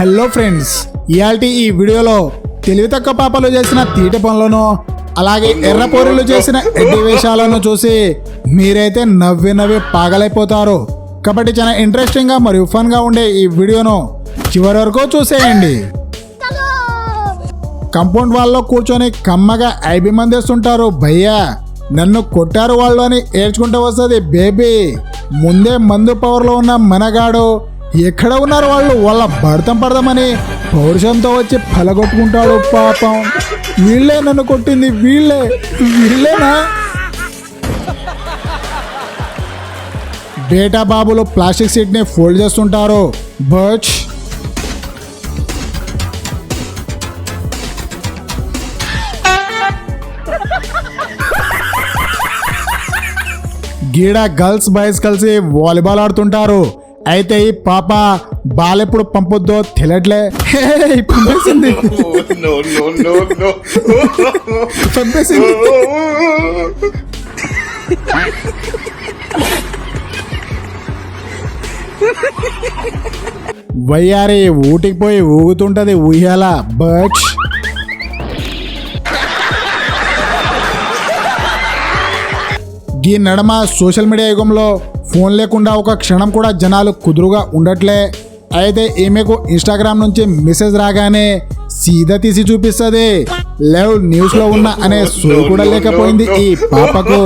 Hello friends, ఇయాల్టి ఈ వీడియోలో తెలివి తక్కువ పాపలు చేసిన తీట పనులను అలాగే ఎర్రపోరీలు చేసిన ఎడ్డి వేషాలను చూసి మీరైతే నవ్వి పాగలైపోతారు. కాబట్టి చాలా ఇంట్రెస్టింగ్ గా మరియు ఫన్ గా ఉండే ఈ వీడియోను చివరి వరకు చూసేయండి. కంపౌండ్ వాళ్ళలో కూర్చొని కమ్మగా ఐబిమందేస్తుంటారు. భయ్యా నన్ను కొట్టారు వాళ్ళు అని ఏడ్చుకుంటూ వస్తుంది బేబీ. ముందే మందు పవర్లో ఉన్న మనగాడు ఎక్కడ ఉన్నారు వాళ్ళు, వాళ్ళ పడదామని పౌరుషంతో వచ్చి పలగొట్టుకుంటాడు. పాపం వీళ్ళే నన్ను కొట్టింది, వీళ్ళేనా? బేటా బాబులు ప్లాస్టిక్ సీట్ ని ఫోల్డ్ చేస్తుంటారు. బచ్ గీడ గర్ల్స్ బాయ్స్ కలిసి వాలీబాల్ ఆడుతుంటారు. అయితే ఈ పాప బాల్ ఎప్పుడు పంపొద్దో తెలియట్లే, పంపేసింది. వయ్యారి ఊటికి పోయి ఊగుతుంటది ఉయ్యాల. బచ్ ఈ నడమ సోషల్ మీడియా యుగంలో ఫోన్ లేకుండా ఒక క్షణం కూడా జనాలు కుదురుగా ఉండట్లే. అయితే ఈమెకు ఇన్స్టాగ్రామ్ నుంచి మెసేజ్ రాగానే సీదా తీసి చూపిస్తుంది. లవ్ న్యూస్ లో ఉన్న అనే సోల్ కూడా లేకపోయింది ఈ పాపకు.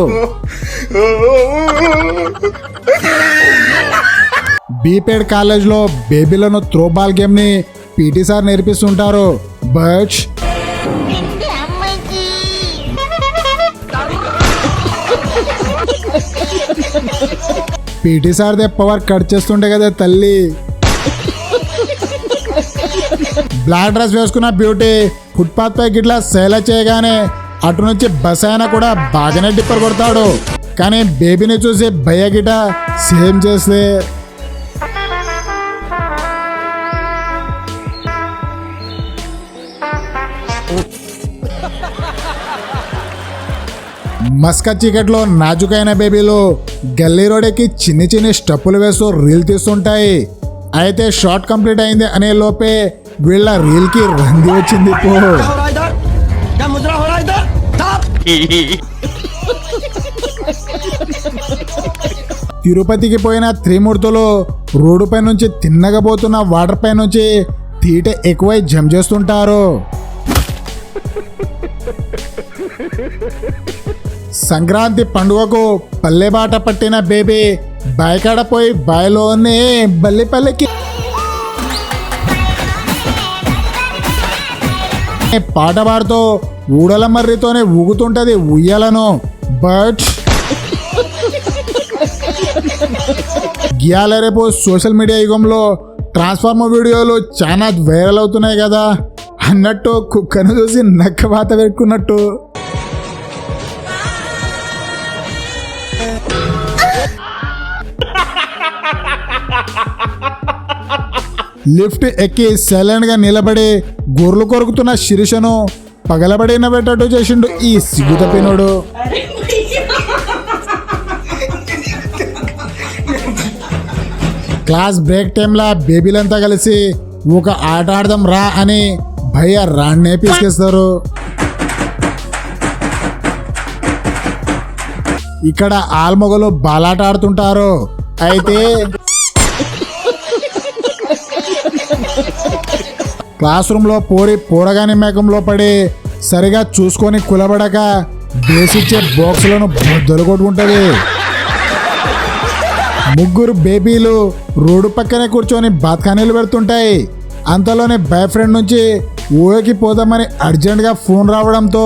బీపేడ్ కాలేజ్ లో బేబీలను త్రోబాల్ గేమ్ ని పీటీ సార్ నేర్పిస్తుంటారు. బచ్ పీటీ సార్దే పవర్ కట్ చేస్తుంటే కదా తల్లి. బ్లాక్ డ్రెస్ వేసుకున్న బ్యూటీ ఫుట్పాత్ పై గిట్లా సేల చేయగానే అటు నుంచి బస్ అయినా కూడా బాగానే డిప్పర్ కొడతాడు. కానీ బేబీని చూసి భయ్య గిట సేమ్ చేస్తే మస్కా చీకట్లో నాజుకైన బేబీలు గల్లీ రోడ్కి చిన్ని స్టెప్పులు వేస్తూ రీల్ తీస్తుంటాయి. అయితే షార్ట్ కంప్లీట్ అయింది అనే లోపే వీళ్ళ రీల్ కి రంది వచ్చింది. తిరుపతికి పోయిన త్రిమూర్తులు రోడ్డు పై నుంచి తిన్నగా పోతున్న వాటర్ పై నుంచి తీట ఎక్కువై జంప్ చేస్తుంటారు. సంక్రాంతి పండుగకు పల్లె బాట పట్టిన బేబీ బాయికాడ పోయి బాయిలోనే బల్లిపల్లికి పాట పాడుతూ ఊడల మర్రితోనే ఊగుతుంటది ఉయ్యాలను. బట్ గియాల రేపు సోషల్ మీడియా యుగంలో ట్రాన్స్ఫార్మర్ వీడియోలు చాలా వైరల్ అవుతున్నాయి కదా అన్నట్టు కుక్కను చూసి నక్క వాత పెట్టుకున్నట్టు లిఫ్ట్ ఎక్కి సైలెంట్ గా నిలబడి గొర్రెలు కొరుకుతున్న శిరీషను పగలబడి నవ్వేటట్టు చేసిండు ఈ సిగ్గుతపినోడు. క్లాస్ బ్రేక్ టైంలా బేబీలంతా కలిసి ఒక ఆట ఆడదాం రా అని భయ్య రాన్నే పీసుకేస్తారు. ఇక్కడ ఆల్మొగలు బాలాట ఆడుతుంటారు. అయితే క్లాస్ రూమ్ లో పోరగాని మేకంలో పడి సరిగా చూసుకొని కులబడక బేసిచ్చే బాక్సులను బొద్దలు కొట్టుకుంటది. ముగ్గురు బేబీలు రోడ్డు పక్కనే కూర్చొని బాత్ఖానీలు పెడుతుంటాయి. అంతలోనే బాయ్ ఫ్రెండ్ నుంచి ఊరికి పోదామని అర్జెంట్గా ఫోన్ రావడంతో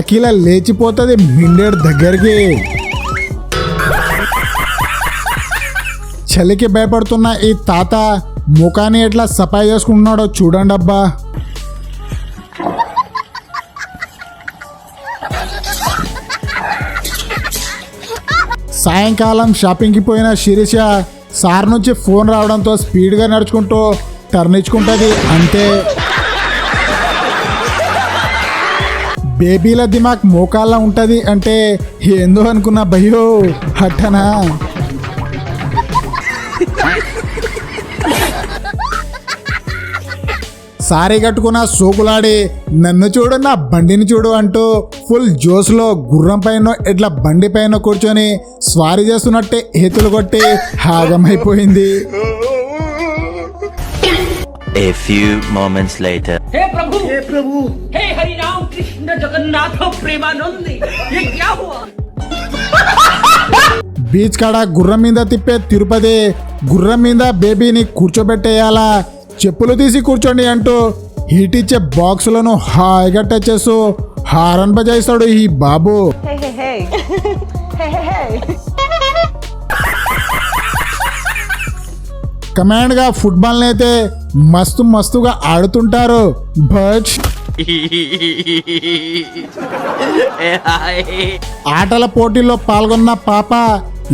అఖిల లేచిపోతుంది మిండేడు దగ్గరికి. చలికి భయపడుతున్న ఈ తాత ముఖాన్ని ఎట్లా సఫాయి చేసుకుంటున్నాడో చూడండి అబ్బా. సాయంకాలం షాపింగ్కి పోయిన శిరీష సార్ నుంచి ఫోన్ రావడంతో స్పీడ్గా నడుచుకుంటూ టర్న్ ఇచ్చుకుంటుంది. అంతే, బేబీల దిమాక్ మోకాళ్ళ ఉంటుంది అంటే ఏందో అనుకున్నా భయ్యో, హట్టనా. సారీ కట్టుకున్న సోకులాడి నన్ను చూడు నా బండిని చూడు అంటూ ఫుల్ జోస్లో గుర్రం పైన ఇట్లా బండి పైన కూర్చొని స్వారీ చేస్తున్నట్టే హేతులు కొట్టి హాగమైపోయింది. A few moments later. हे प्रभु हे हरि राम कृष्ण जगन्नाथ प्रेमानंद ये क्या हुआ? బీచ్ కాడ గుర్రం మీద తిప్పే తిరుపతి గుర్రం మీద బేబీని కూర్చోబెట్టేయాలా, చెప్పులు తీసి కూర్చోండి అంటూ హీట్ ఇచ్చే బాక్సులను హాయిగా టచ్ చేస్తూ హారన్ బజాయిస్తాడు ఈ బాబు. కమాండ్ గా ఫుట్బాల్ అయితే మస్తుగా ఆడుతుంటారు. బట్ ఆటల పోటీల్లో పాల్గొన్న పాప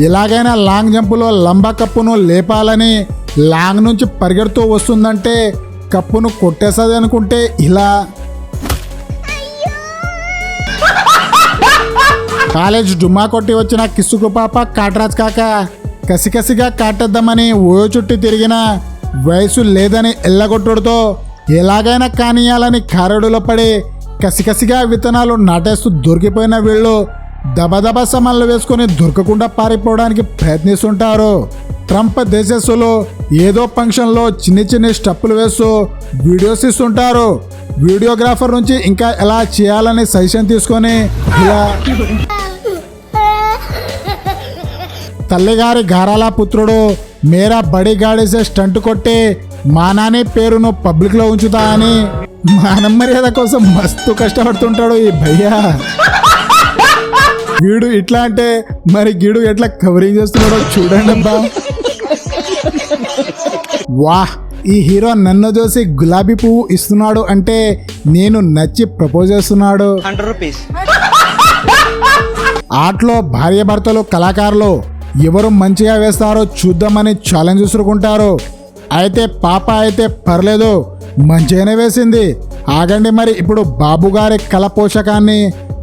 ఎలాగైనా లాంగ్ జంపులో లంబా కప్పును లేపాలని లాంగ్ నుంచి పరిగెడుతూ వస్తుందంటే కప్పును కొట్టేస్తుంది అనుకుంటే ఇలా కాలేజ్ డుమ్మా కొట్టి వచ్చిన కిసుకు పాప కాటరాజ్ కాక కసికసిగా కాటేద్దామని ఓ చుట్టి తిరిగిన వయసు లేదని ఎల్లగొట్టుడుతో ఎలాగైనా కానియాలని కారడులో పడి కసికసిగా విత్తనాలు నాటేస్తూ దొరికిపోయిన వీళ్ళు దబదబా సమాన్లు వేసుకొని దొరకకుండా పారిపోవడానికి ప్రయత్నిస్తుంటారు. ట్రంప్ దేశస్సులో ఏదో ఫంక్షన్లో చిన్ని స్టెప్పులు వేస్తూ వీడియోస్ ఇస్తుంటారు. వీడియోగ్రాఫర్ నుంచి ఇంకా ఎలా చేయాలని సజెషన్ తీసుకొని ఇలా తల్లిగారి గారాల పుత్రుడు మేరా బడి గాడిసే స్టంట్ కొట్టి మా నాని పేరును పబ్లిక్లో ఉంచుతా అని మానం మర్యాద కోసం మస్తు కష్టపడుతుంటాడు ఈ భయ్యా. వీడు ఇట్లా అంటే మరి గీడు ఎట్లా కవరింగ్ చేస్తున్నాడో చూడండి అబ్బా. వాహ్, ఈ హీరో నన్ను చూసి గులాబీ పువ్వు ఇస్తున్నాడు అంటే నేను నచ్చి ప్రపోజ్ చేస్తున్నాడు. 100 rupees. ఆటలో భార్యాభర్తలు కళాకారులు ఎవరు మంచిగా వేస్తారో చూద్దామని ఛాలెంజ్ విసురుకుంటారు. అయితే పాప అయితే పర్లేదు మంచిగానే వేసింది. ఆగండి మరి ఇప్పుడు బాబు గారి కళ పోషకాన్ని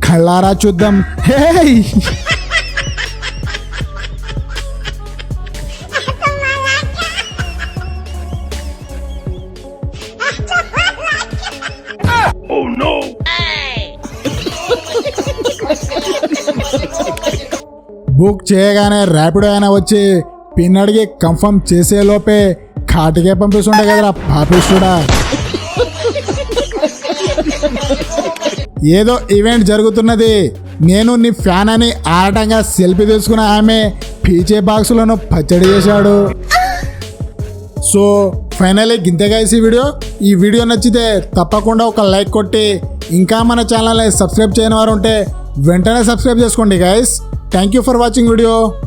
కళ్ళారా చూద్దాం. హే, బుక్ చేయగానే ర్యాపిడో అయినా వచ్చి పిన్ అడిగి కన్ఫర్మ్ చేసే లోపే కాటికే పంపిస్తుండే కదరా పాపిస్తుడా. ఏదో ఈవెంట్ జరుగుతున్నది, నేను నీ ఫ్యాన్ అని ఆడటంగా సెల్ఫీ తీసుకున్న ఆమె పీచే బాక్సులను పచ్చడి చేశాడు. సో ఫైనలీ గింతగా ఈ వీడియో నచ్చితే తప్పకుండా ఒక లైక్ కొట్టి ఇంకా మన ఛానల్ని సబ్స్క్రైబ్ చేయని వారు ఉంటే వెంటనే సబ్స్క్రైబ్ చేసుకోండి guys. Thank you for watching video.